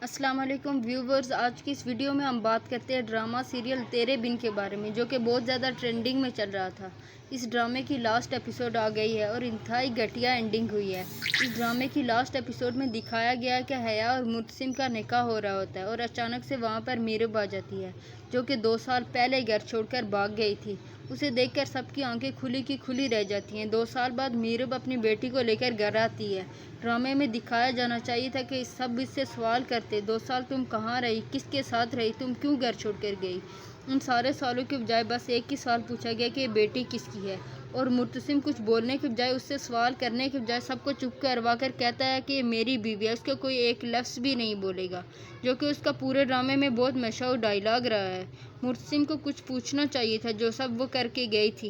السلام علیکم ویورز، آج کی اس ویڈیو میں ہم بات کرتے ہیں ڈرامہ سیریل تیرے بن کے بارے میں، جو کہ بہت زیادہ ٹرینڈنگ میں چل رہا تھا۔ اس ڈرامے کی لاسٹ ایپیسوڈ آ گئی ہے اور انتہائی گھٹیا اینڈنگ ہوئی ہے۔ اس ڈرامے کی لاسٹ ایپیسوڈ میں دکھایا گیا ہے کہ حیا اور مرتسم کا نکاح ہو رہا ہوتا ہے اور اچانک سے وہاں پر میرب آ جاتی ہے، جو کہ 2 سال پہلے گھر چھوڑ کر بھاگ گئی تھی۔ اسے دیکھ کر سب کی آنکھیں کھلی کی کھلی رہ جاتی ہیں۔ 2 سال بعد میرب اپنی بیٹی کو لے کر گھر آتی ہے۔ ڈرامے میں دکھایا جانا چاہیے تھا کہ سب اس سے سوال کرتے، 2 سال تم کہاں رہی، کس کے ساتھ رہی، تم کیوں گھر چھوڑ کر گئی؟ ان سارے سوالوں کے بجائے بس ایک ہی سوال پوچھا گیا کہ یہ بیٹی کس کی ہے، اور مرتسم کچھ بولنے کے بجائے، اس سے سوال کرنے کے بجائے سب کو چپ کروا کر کہتا ہے کہ یہ میری بیوی ہے۔ اس کا کوئی ایک لفظ بھی نہیں بولے گا، جو کہ اس کا پورے ڈرامے میں بہت مشہور ڈائلاگ رہا ہے۔ مرتسم کو کچھ پوچھنا چاہیے تھا، جو سب وہ کر کے گئی تھی۔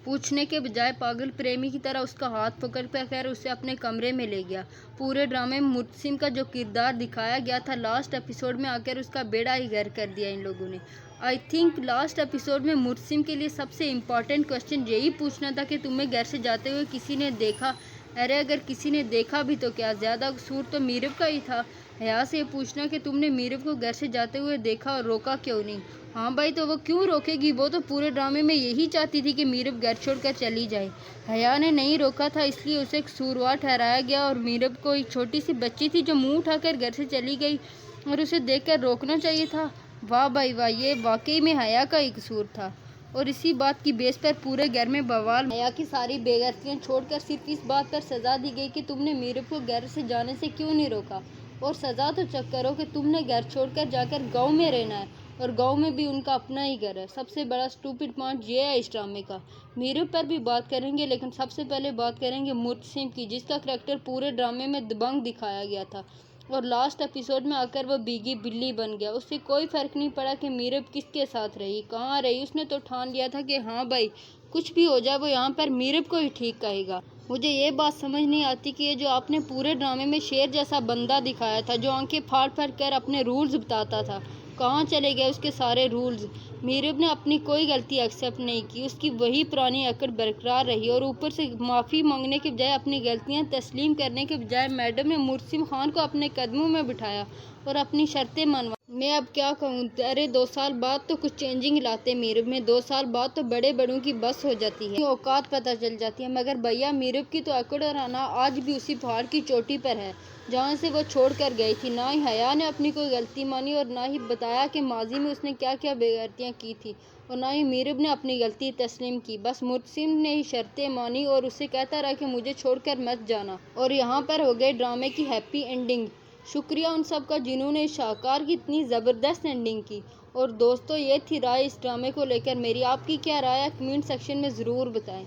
پوچھنے کے بجائے پاگل پریمی کی طرح اس کا ہاتھ پکڑ کر اسے اپنے کمرے میں لے گیا۔ پورے ڈرامے میں مرتسم کا جو کردار دکھایا گیا تھا، لاسٹ ایپیسوڈ میں آ کر اس کا بیڑا ہی غرق کر دیا ان لوگوں نے۔ آئی تھنک لاسٹ ایپیسوڈ میں مرتسم کے لیے سب سے امپورٹنٹ کوسچن یہی پوچھنا تھا کہ تمہیں گھر سے جاتے ہوئے کسی نے دیکھا؟ ارے اگر کسی نے دیکھا بھی تو کیا، زیادہ قصور تو میرب کا ہی تھا۔ حیا سے یہ پوچھنا کہ تم نے میرب کو گھر سے جاتے ہوئے دیکھا اور روکا کیوں نہیں؟ ہاں بھائی، تو وہ کیوں روکے گی؟ وہ تو پورے ڈرامے میں یہی چاہتی تھی کہ میرب گھر چھوڑ کر چلی جائے۔ حیا نے نہیں روکا تھا، اس لیے اسے قصوروار ٹھہرایا گیا، اور میرب کوئی چھوٹی سی بچی تھی جو منہ اٹھا کر گھر سے چلی گئی اور اسے دیکھ کر روکنا چاہیے تھا۔ واہ بھائی واہ، یہ واقعی میں حیا کا ہی قصور تھا، اور اسی بات کی بیس پر پورے گھر میں بوال۔ حیا کی ساری بے غیرتیاں چھوڑ کر صرف اس بات پر سزا دی گئی کہ تم نے میرب کو گھر سے جانے سے کیوں نہیں روکا، اور سزا تو چیک کرو کہ تم نے گھر چھوڑ کر جا کر گاؤں میں رہنا ہے، اور گاؤں میں بھی ان کا اپنا ہی گھر ہے۔ سب سے بڑا اسٹوپڈ پوائنٹ یہ ہے اس ڈرامے کا۔ میرب پر بھی بات کریں گے، لیکن سب سے پہلے بات کریں گے مرتسم کی، جس کا کریکٹر پورے ڈرامے میں دبنگ دکھایا گیا تھا، اور لاسٹ ایپیسوڈ میں آ کر وہ بھیگی بلی بن گیا۔ اسے کوئی فرق نہیں پڑا کہ میرب کس کے ساتھ رہی، کہاں رہی، اس نے تو ٹھان لیا تھا کہ ہاں بھائی کچھ بھی ہو جائے وہ یہاں پر میرب کو ہی ٹھیک کہے گا۔ مجھے یہ بات سمجھ نہیں آتی کہ یہ جو آپ نے پورے ڈرامے میں شیر جیسا بندہ دکھایا تھا، جو آنکھیں پھاڑ پھاڑ کر اپنے رولز بتاتا تھا، کہاں چلے گئے اس کے سارے رولز؟ میرب نے اپنی کوئی غلطی ایکسیپٹ نہیں کی، اس کی وہی پرانی اکڑ برقرار رہی، اور اوپر سے معافی مانگنے کے بجائے، اپنی غلطیاں تسلیم کرنے کے بجائے، میڈم نے مرتسم خان کو اپنے قدموں میں بٹھایا اور اپنی شرطیں منوائی۔ میں اب کیا کہوں؟ ارے 2 سال بعد تو کچھ چینجنگ لاتے میرب میں، 2 سال بعد تو بڑے بڑوں کی بس ہو جاتی ہے، اوقات پتہ چل جاتی ہے۔ مگر بھیا، میرب کی تو اکڑ اور انا آج بھی اسی پہاڑ کی چوٹی پر ہے جہاں سے وہ چھوڑ کر گئی تھی۔ نہ ہی حیا نے اپنی کوئی غلطی مانی، اور نہ ہی بتایا کہ ماضی میں اس نے کیا کیا بے غیرتیاں کی تھی، اور نہ ہی میرب نے اپنی غلطی تسلیم کی۔ بس مرتسم نے ہی شرطیں مانی اور اسے کہتا رہا کہ مجھے چھوڑ کر مت جانا، اور یہاں پر ہو گئی ڈرامے کی ہیپی اینڈنگ۔ شکریہ ان سب کا جنہوں نے اس شاہکار کی اتنی زبردست اینڈنگ کی۔ اور دوستو، یہ تھی رائے اس ڈرامے کو لے کر میری۔ آپ کی کیا رائے ہے؟ کمنٹ سیکشن میں ضرور بتائیں۔